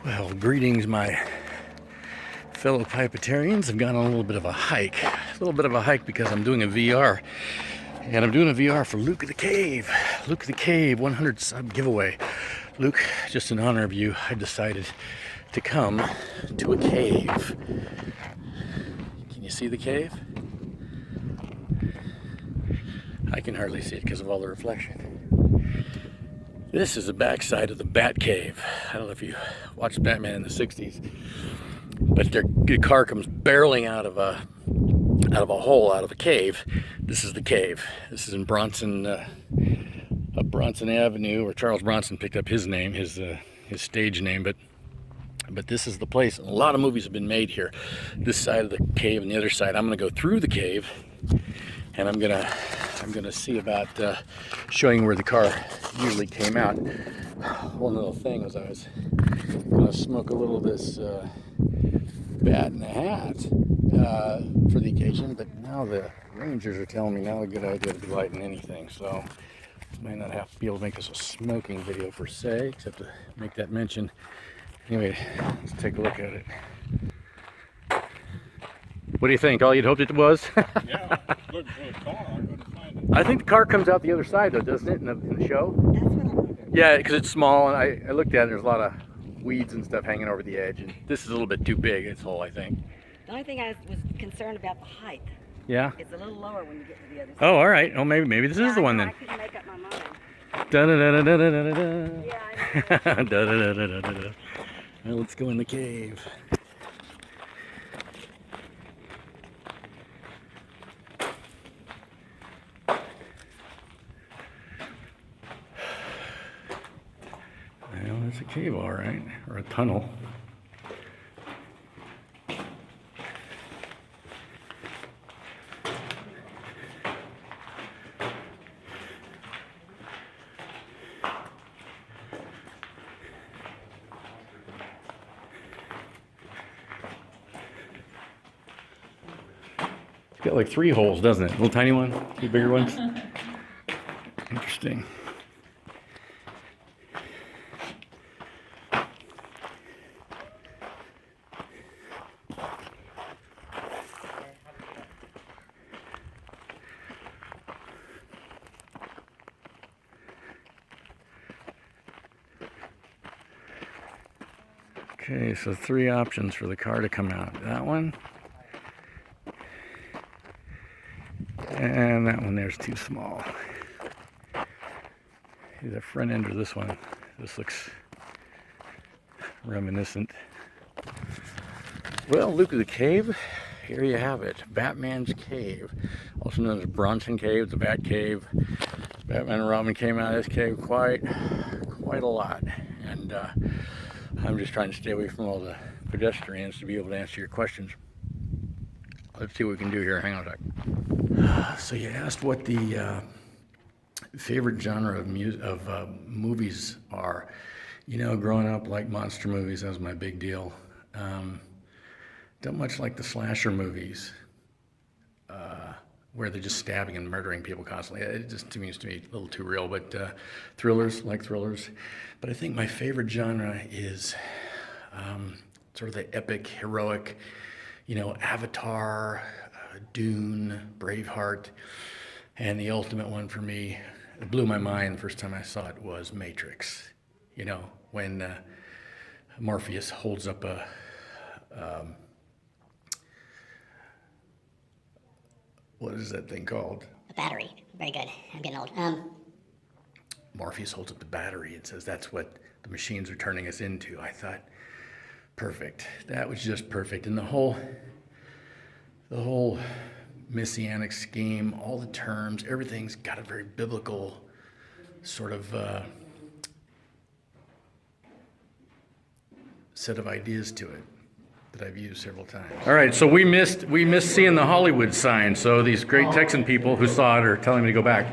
Well, greetings, my fellow Pipetarians. I've gone on a little bit of a hike. Because I'm doing a VR. And I'm doing a VR for Luke of the Cave. Luke of the Cave 100 sub giveaway. Luke, just in honor of you, I decided to come to a cave. Can you see the cave? I can hardly see it because of all the reflection. This is the backside of the Bat Cave. I don't know if you watched Batman in the 60's, but their car comes barreling out of a hole, out of a cave. This is the cave. This is in Bronson, up Bronson Avenue, where Charles Bronson picked up his name, his stage name. But this is the place. A lot of movies have been made here. This side of the cave and the other side. I'm gonna go through the cave, and I'm gonna see about showing where the car usually came out. One little thing was I was gonna smoke a little of this bat in the hat for the occasion, but now the rangers are telling me not a good idea to be lighting anything, so might not have to be able to make this a smoking video per se, except to make that mention. Anyway, let's take a look at it. What do you think? All you'd hoped it was? Yeah, looking for the car. I couldn't find it. I think the car comes out the other side, though, doesn't it, in the show? That's what I'm wondering. Yeah, because it's small, and I looked at it. There's a lot of weeds and stuff hanging over the edge, and this is a little bit too big. This hole, I think. The only thing I was concerned about the height. Yeah. It's a little lower when you get to the other side. Oh, all right. Oh, maybe this is the one then. I couldn't make up my mind. Da da da da da da da da. Yeah, I know. Da da da da da da. Well, let's go in the cave. Well, it's a cave, all right, or a tunnel. It's got like 3 holes, doesn't it? Little tiny one, 2 bigger ones. Interesting. Okay, so 3 options for the car to come out. That one. And that one there's too small. The front end of this one. This looks reminiscent. Well, Luke of the Cave, here you have it. Batman's Cave. Also known as Bronson Cave, the Bat Cave. Batman and Robin came out of this cave quite a lot. And I'm just trying to stay away from all the pedestrians to be able to answer your questions. Let's see what we can do here. Hang on a sec. So you asked what the favorite genre of movies are. You know, growing up, like monster movies, that was my big deal. Don't much like the slasher movies, where they're just stabbing and murdering people constantly. It just seems to me a little too real, but thrillers, like thrillers. But I think my favorite genre is sort of the epic, heroic, you know, Avatar, Dune, Braveheart, and the ultimate one for me, it blew my mind the first time I saw it, was Matrix. You know, when Morpheus holds up a what is that thing called? A battery. Very good. I'm getting old. Morpheus holds up the battery and says that's what the machines are turning us into. I thought, perfect. That was just perfect. And the whole messianic scheme, all the terms, everything's got a very biblical sort of set of ideas to it that I've used several times. All right, so we missed seeing the Hollywood sign. So these great Texan people who saw it are telling me to go back.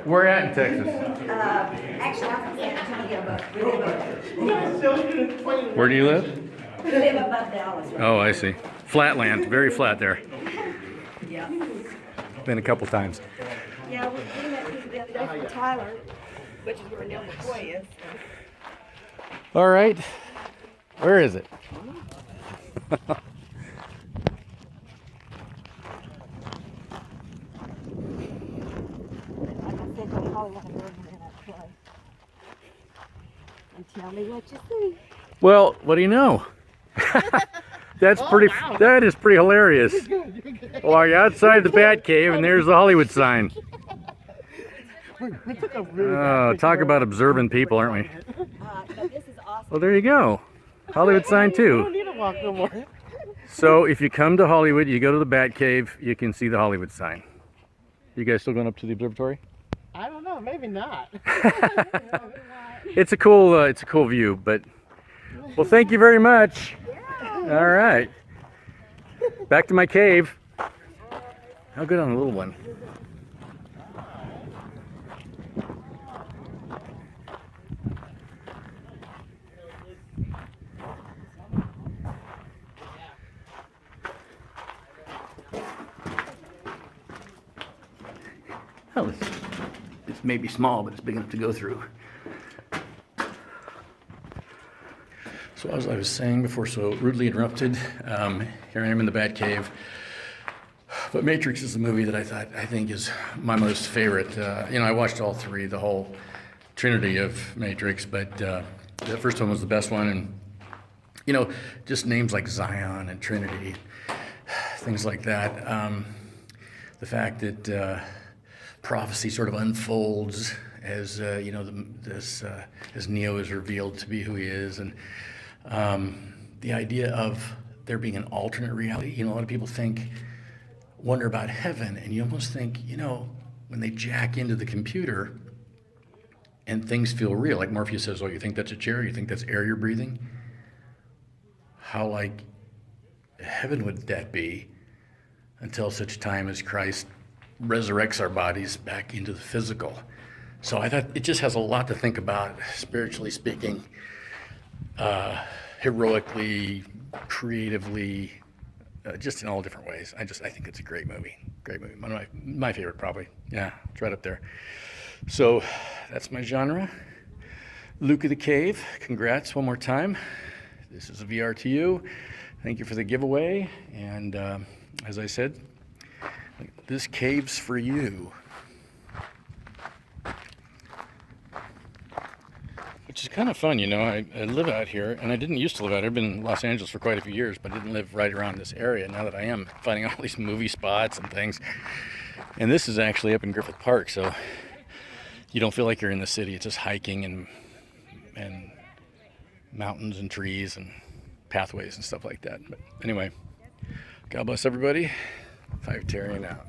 Where at in Texas? Actually, I'm from San Antonio. Where do you live? We live above Dallas. Right? Oh, I see. Flatland, very flat there. Yeah. Been a couple times. Yeah, we met the other day from Tyler, which is where Neil McCoy is. All right. Where is it? Like I said, I probably want to go in that play. And tell me what you see. Well, what do you know? That's pretty. That is pretty hilarious. Well, you're outside the Bat Cave, and there's the Hollywood sign. We took a really Oh, talk about observant people, aren't we? No, this is awesome. Well, there you go. Hollywood sign We too. don't need to walk no more. So if you come to Hollywood, you go to the Bat Cave, you can see the Hollywood sign. You guys still going up to the observatory? I don't know, maybe not. It's a cool view. But well, thank you very much. All right, back to my cave. How good on a little one. Well, it's maybe small, but it's big enough to go through. So as I was saying before, so rudely interrupted, here I am in the Bat Cave. But Matrix is the movie that I think is my most favorite. I watched all three, the whole trinity of Matrix, but the first one was the best one. And, just names like Zion and Trinity, things like that. The fact that prophecy sort of unfolds as as Neo is revealed to be who he is, and the idea of there being an alternate reality. A lot of people wonder about heaven, and you almost think, when they jack into the computer and things feel real, like Morpheus says, "Oh, you think that's a chair? You think that's air you're breathing?" How like heaven would that be until such time as Christ resurrects our bodies back into the physical? So I thought it just has a lot to think about, spiritually speaking, heroically, creatively, just in all different ways. I think it's a great movie. One of my favorite, probably. Yeah, it's right up there. So that's my genre. Luke of the Cave, congrats one more time. This is a VR to you. Thank you for the giveaway. And as I said, this cave's for you. Which is kind of fun, I live out here, and I didn't used to live out here. I've been in Los Angeles for quite a few years, but I didn't live right around this area. Now that I am finding all these movie spots and things. And this is actually up in Griffith Park, so you don't feel like you're in the city. It's just hiking and mountains and trees and pathways and stuff like that. But anyway, God bless everybody. Fivetarian out.